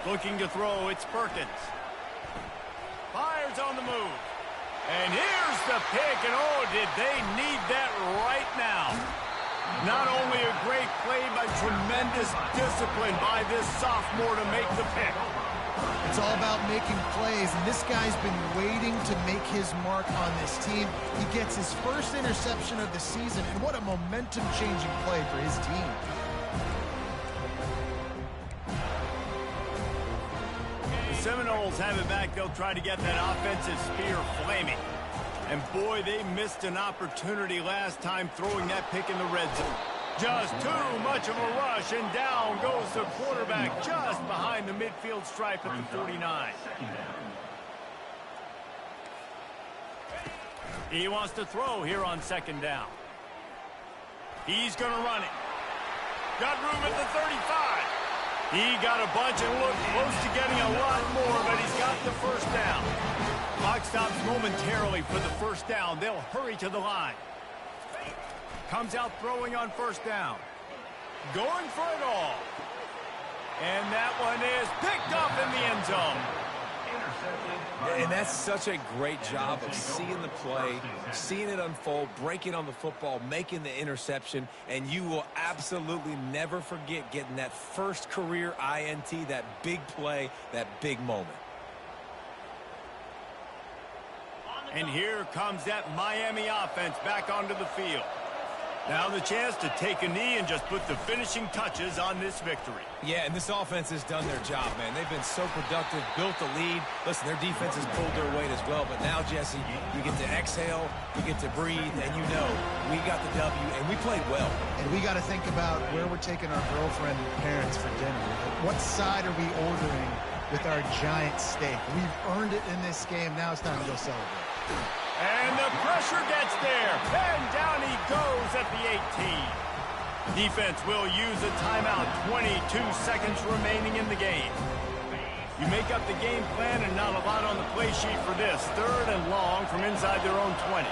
Speaker 1: Looking to throw, it's Perkins. Fires on the move. And here's the pick, and oh, did they need that right now. Not only a great play, but tremendous discipline by this sophomore to make the pick.
Speaker 2: It's all about making plays, and this guy's been waiting to make his mark on this team. He gets his first interception of the season, and what a momentum-changing play for his team.
Speaker 1: The Seminoles have it back. They'll try to get that offensive spear flaming. And boy, they missed an opportunity last time throwing that pick in the red zone. Just too much of a rush, and down goes the quarterback just behind the midfield stripe at the 49. He wants to throw here on second down. He's going to run it. Got room at the 35. He got a bunch and looked close to getting a lot more, but he's got the first down. Clock stops momentarily for the first down. They'll hurry to the line. Comes out throwing on first down. Going for it all. And that one is picked up in the end zone.
Speaker 3: And that's such a great job of seeing the play, seeing it unfold, breaking on the football, making the interception, and you will absolutely never forget getting that first career INT, that big play, that big moment.
Speaker 1: And here comes that Miami offense back onto the field. Now the chance to take a knee and just put the finishing touches on this victory.
Speaker 3: Yeah, and this offense has done their job, man. They've been so productive, built the lead. Listen, their defense has pulled their weight as well. But now, Jesse, you get to exhale, you get to breathe, and you know we got the W, and we played well.
Speaker 2: And we got to think about where we're taking our girlfriend and parents for dinner. What side are we ordering with our giant steak? We've earned it in this game. Now it's time to go celebrate.
Speaker 1: And the pressure gets there. And down he goes at the 18. Defense will use a timeout. 22 seconds remaining in the game. You make up the game plan and not a lot on the play sheet for this. Third and long from inside their own 20.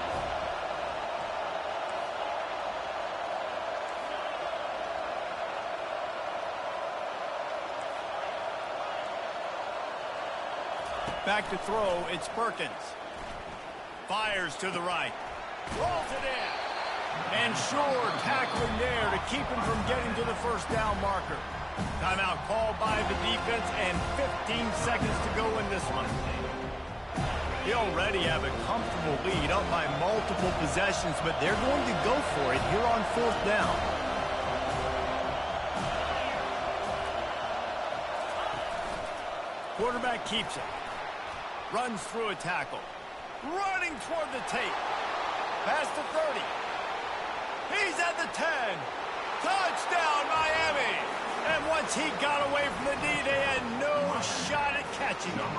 Speaker 1: Back to throw, it's Perkins. Fires to the right. Rolls it in. And sure, tackling there to keep him from getting to the first down marker. Timeout called by the defense and 15 seconds to go in this one. They already have a comfortable lead up by multiple possessions, but they're going to go for it here on fourth down. Quarterback keeps it. Runs through a tackle. Running toward the tape. Past the 30. He's at the 10. Touchdown, Miami. And once he got away from the D, they had no shot at catching him.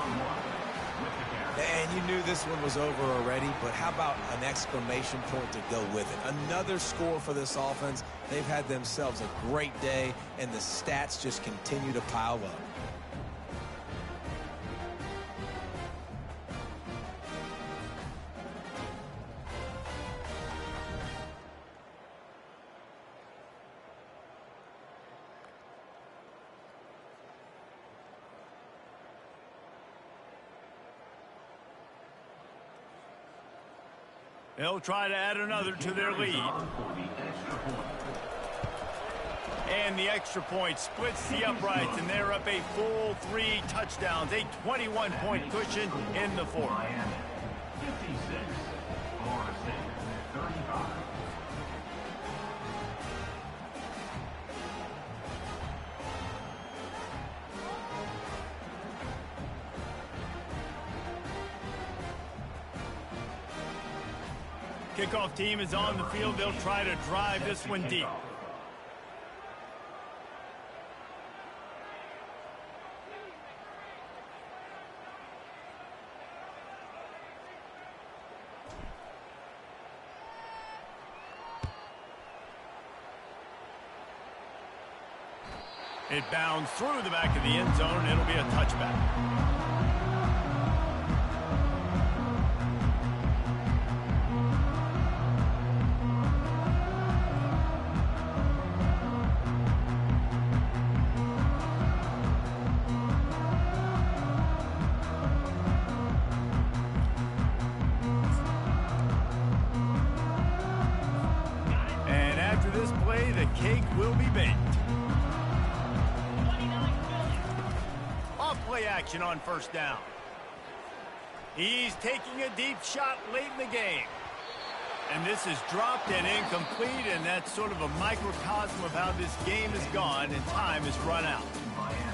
Speaker 3: And you knew this one was over already, but how about an exclamation point to go with it? Another score for this offense. They've had themselves a great day, and the stats just continue to pile up.
Speaker 1: They'll try to add another to their lead. And the extra point splits the uprights, and they're up a full 3 touchdowns, a 21-point cushion in the fourth.
Speaker 4: 56, Florida State, 35.
Speaker 1: Kickoff team is on the field. They'll try to drive this one deep. It bounds through the back of the end zone, and it'll be a touchback. play action on first down. He's taking a deep shot late in the game. And this is dropped and incomplete, and that's sort of a microcosm of how this game has gone, and time has run out.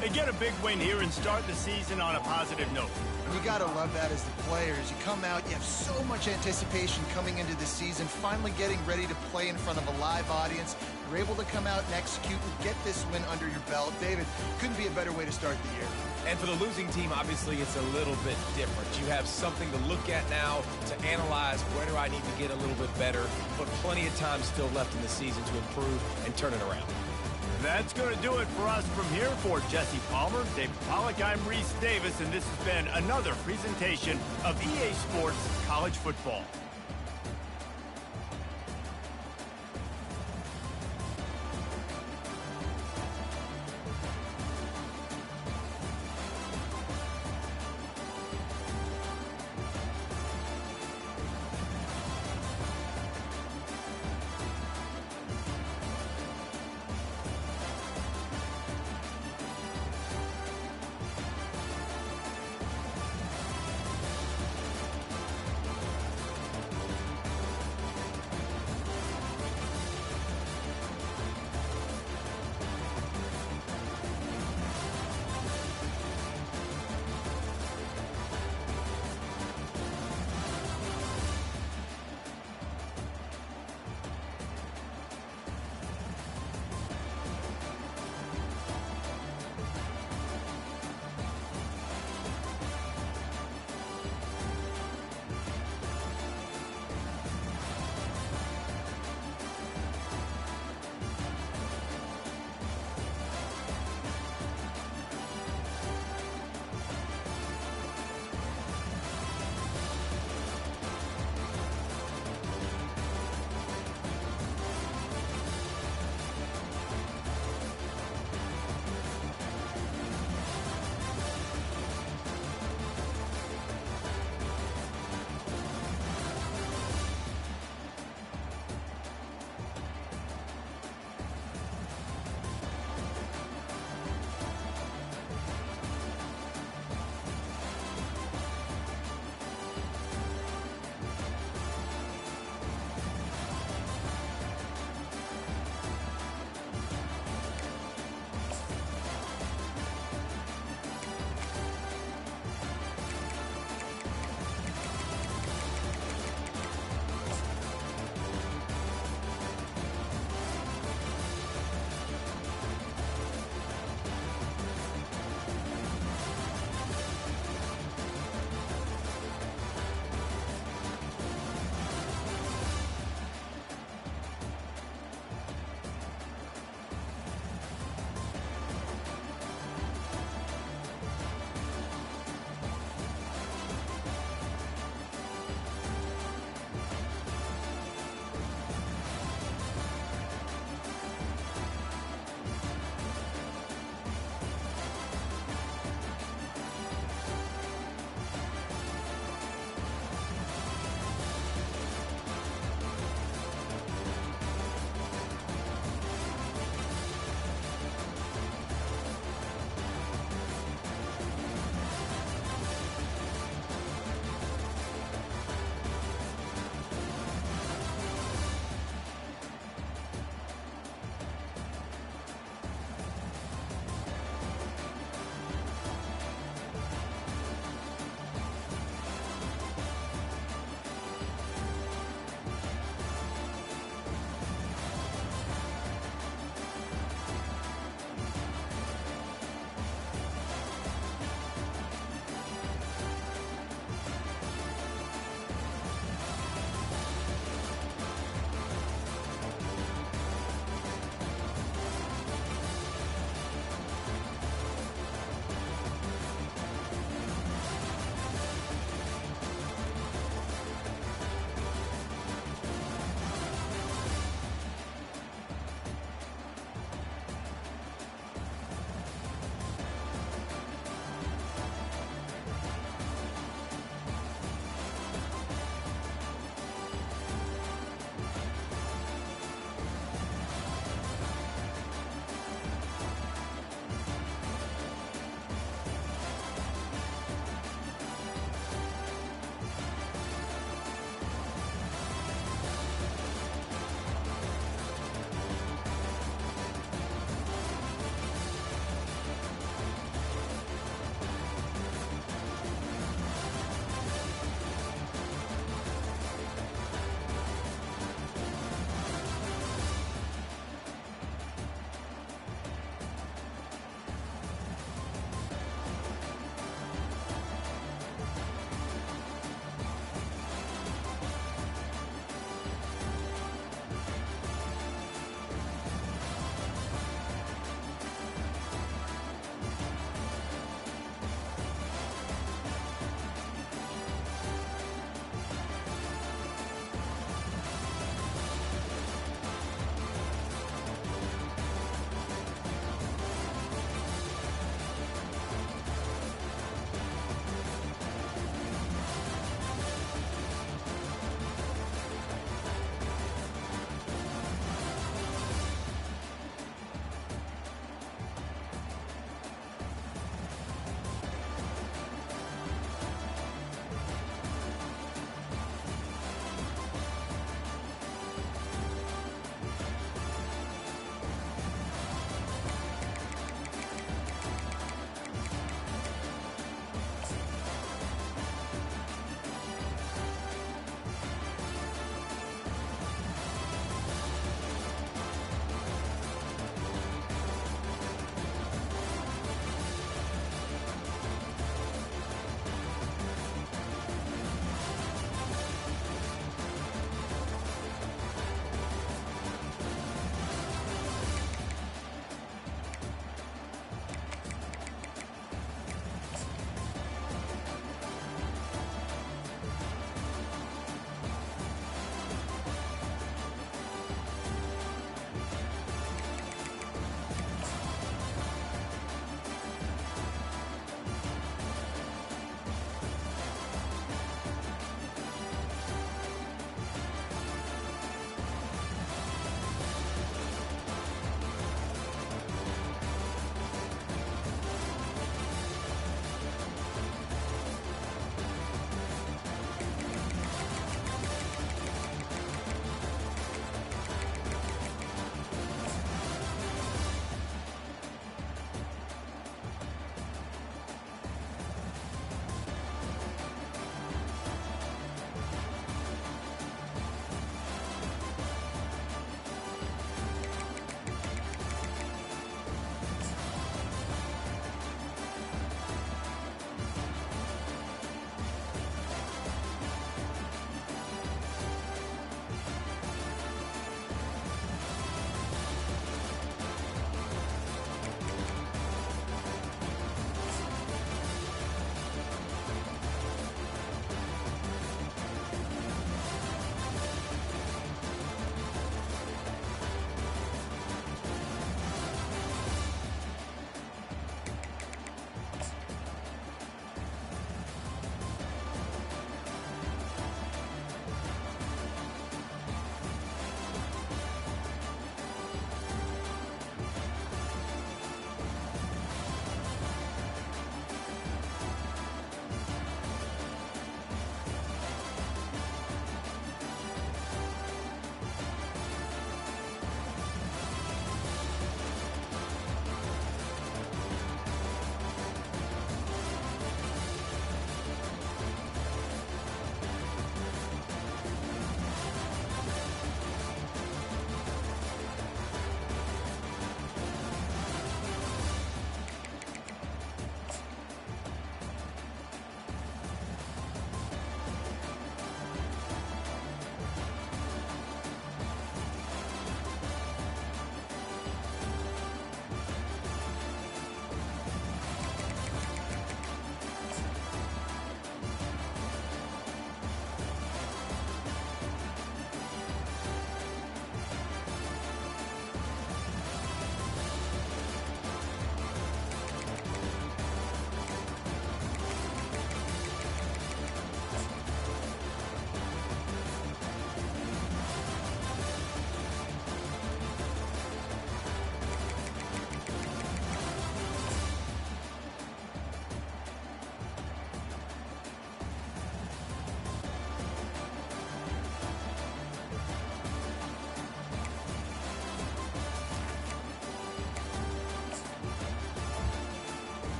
Speaker 1: They get a big win here and start the season on a positive note.
Speaker 2: You got to love that as the players. You come out, you have so much anticipation coming into the season, finally getting ready to play in front of a live audience. You're able to come out and execute and get this win under your belt. David, couldn't be a better way to start the year.
Speaker 3: And for the losing team, obviously, it's a little bit different. You have something to look at now to analyze where do I need to get a little bit better, but plenty of time still left in the season to improve and turn it around.
Speaker 1: That's going to do it for us from here. For Jesse Palmer, David Pollack, I'm Reese Davis, and this has been another presentation of EA Sports College Football.